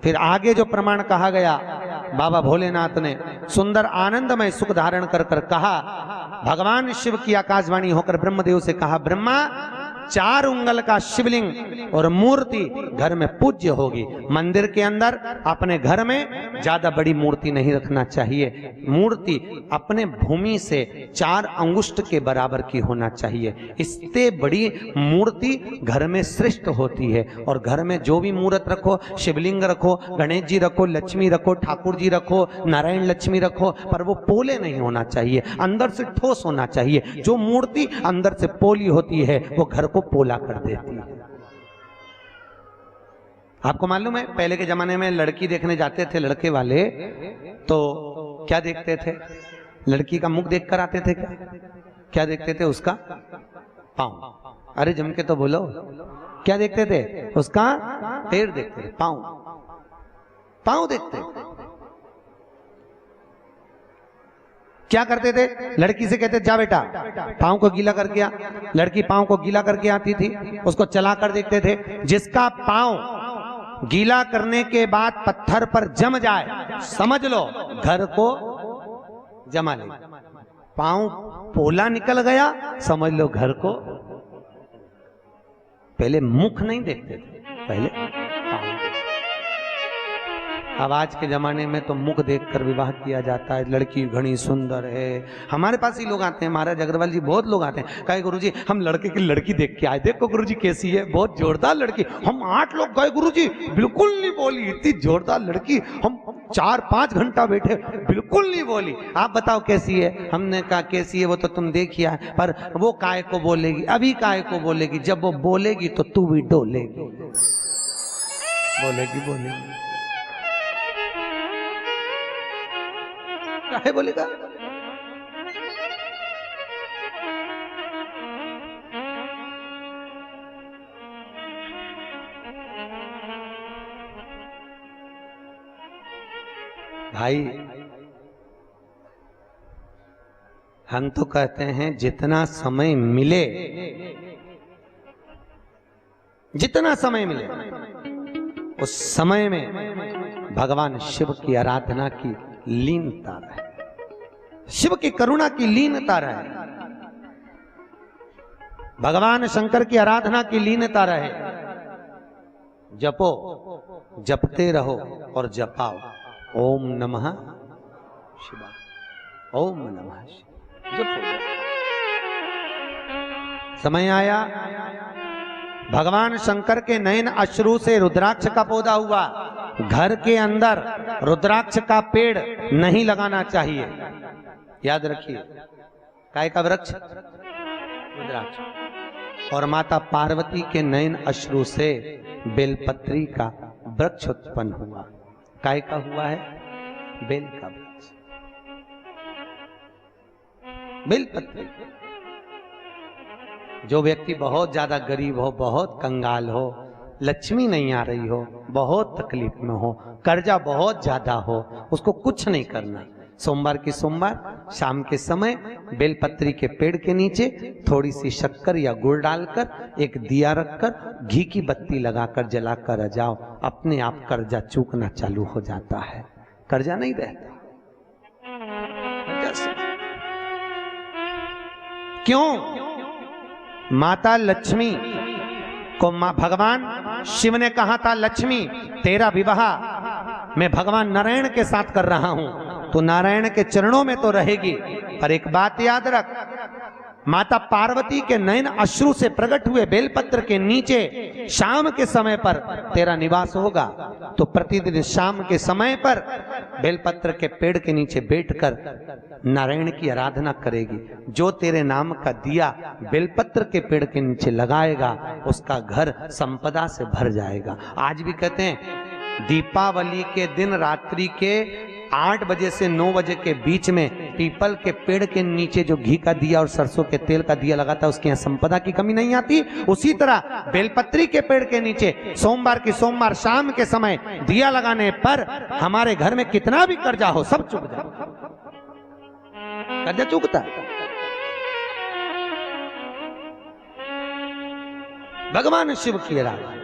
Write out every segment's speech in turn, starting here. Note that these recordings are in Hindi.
फिर आगे जो प्रमाण कहा गया बाबा भोलेनाथ ने सुंदर आनंदमय सुख धारण कर कर कहा, भगवान शिव की आकाशवाणी होकर ब्रह्मदेव से कहा, ब्रह्मा 4 उंगल का शिवलिंग और मूर्ति घर में पूज्य होगी। मंदिर के अंदर अपने घर में ज्यादा बड़ी मूर्ति नहीं रखना चाहिए। मूर्ति अपने भूमि से 4 अंगुष्ठ के बराबर की होना चाहिए। इससे बड़ी मूर्ति घर में श्रेष्ठ होती है। और घर में जो भी मूर्त रखो, शिवलिंग रखो, गणेश जी रखो, लक्ष्मी रखो, ठाकुर जी रखो, नारायण लक्ष्मी रखो, पर वो पोले नहीं होना चाहिए, अंदर से ठोस होना चाहिए। जो मूर्ति अंदर से पोली होती है वो घर को पोला कर देती है। आपको मालूम है पहले के जमाने में लड़की देखने जाते थे लड़के वाले, तो क्या देखते थे? लड़की का मुख देखकर आते थे। क्या देखते थे? उसका पांव। अरे जम के तो बोलो, क्या देखते थे? उसका पैर देखते थे, पांव देखते थे। क्या करते थे? लड़की से कहते जा बेटा पांव को गीला करके आ। लड़की पांव को गीला करके आती थी, उसको चला कर देखते थे। जिसका पांव गीला करने के बाद पत्थर पर जम जाए, समझ लो घर को जमा ले। पांव पोला निकल गया, समझ लो घर को। पहले मुख नहीं देखते थे, पहले पांव। अब आज के जमाने में तो मुख देखकर विवाह किया जाता है। लड़की घनी सुंदर है। हमारे पास ही लोग आते हैं, महाराज अग्रवाल जी, बहुत लोग आते हैं, कहे गुरुजी हम लड़के की लड़की देख के आए, देखो गुरुजी कैसी है, बहुत जोरदार लड़की। हम 8 लोग गए गुरुजी, बिल्कुल नहीं बोली, इतनी जोरदार लड़की। हम 4-5 घंटा बैठे, बिल्कुल नहीं बोली। आप बताओ कैसी है? हमने कहा कैसी है वो तो तुम देखिए, पर वो काय को बोलेगी, अभी काय को बोलेगी, जब वो बोलेगी तो तू भी डोलेगी। बोलेगी क्या बोलेगा? भाई हम तो कहते हैं जितना समय मिले, जितना समय मिले उस समय में भगवान शिव की आराधना की लीनता रहे, शिव की करुणा की लीनता रहे, भगवान शंकर की आराधना की लीनता रहे। जपो, जपते रहो और जपाओ। ओम नमः शिवाय, ओम नमः शिवाय। जपो। समय आया भगवान शंकर के नयन अश्रु से रुद्राक्ष का पौधा हुआ। घर के अंदर रुद्राक्ष का पेड़ नहीं लगाना चाहिए, याद रखिए। काय का वृक्ष? रुद्राक्ष। और माता पार्वती के नयन अश्रु से बेलपत्री का वृक्ष उत्पन्न हुआ। काय का हुआ है? बेल का वृक्ष, बेलपत्री। जो व्यक्ति बहुत ज्यादा गरीब हो, बहुत कंगाल हो, लक्ष्मी नहीं आ रही हो, बहुत तकलीफ में हो, कर्जा बहुत ज्यादा हो, उसको कुछ नहीं करना। सोमवार की सोमवार शाम के समय बेलपत्री के पेड़ के नीचे थोड़ी सी शक्कर या गुड़ डालकर एक दिया रखकर घी की बत्ती लगाकर जलाकर जाओ, अपने आप कर्जा चूकना चालू हो जाता है। कर्जा नहीं रहता। क्यों? माता लक्ष्मी को भगवान शिव ने कहा था, लक्ष्मी तेरा विवाह मैं भगवान नारायण के साथ कर रहा हूं, तो नारायण के चरणों में तो रहेगी। पर एक बात याद रख, माता पार्वती के नयन अश्रु से प्रकट हुए बेलपत्र के नीचे शाम के समय पर तेरा निवास होगा। तो प्रतिदिन शाम के समय पर बेलपत्र के पेड़ के नीचे बैठकर नारायण की आराधना करेगी। जो तेरे नाम का दिया बेलपत्र के पेड़ के नीचे लगाएगा, उसका घर संपदा से भर जाएगा। आज भी कहते हैं दीपावली के दिन रात्रि के 8 बजे से 9 बजे के बीच में पीपल के पेड़ के नीचे जो घी का दिया और सरसों के तेल का दिया लगाता है, उसके यहाँ संपदा की कमी नहीं आती। उसी तरह बेलपत्री के पेड़ के नीचे सोमवार की सोमवार शाम के समय दिया लगाने पर हमारे घर में कितना भी कर्जा हो सब चूक जाए। कर्जा चूकता है। भगवान शिव की आराधना।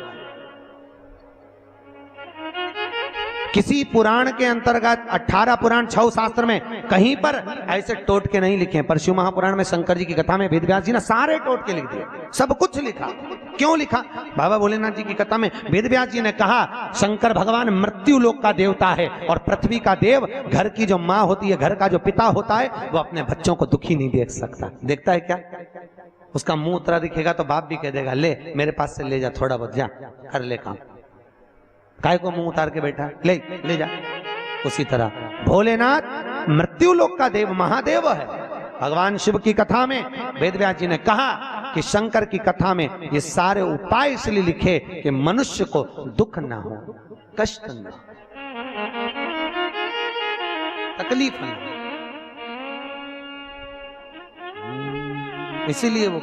किसी पुराण के अंतर्गत 18 पुराण 6 शास्त्र में कहीं पर ऐसे टोटके नहीं लिखे हैं। पर शिव महापुराण में शंकर जी की कथा में वेदव्यास जी ने सारे टोटके लिख दिए, सब कुछ लिखा। क्यों लिखा? बाबा भोलेनाथ जी की कथा में वेदव्यास जी ने कहा शंकर भगवान मृत्यु लोक का देवता है और पृथ्वी का देव, घर की जो माँ होती है, घर का जो पिता होता है, वो अपने बच्चों को दुखी नहीं देख सकता। देखता है क्या? उसका मुंह उतरा दिखेगा तो बाप भी कह देगा ले मेरे पास से ले जा, थोड़ा बहुत जा कर ले काम। काय को मुंह उतार के बैठा, ले जा। उसी तरह भोलेनाथ मृत्यु लोक का देव महादेव है। भगवान शिव की कथा में वेदव्यास जी ने कहा कि शंकर की कथा में ये सारे उपाय इसलिए लिखे कि मनुष्य को दुख ना हो, कष्ट ना हो, तकलीफ ना हो, इसीलिए वो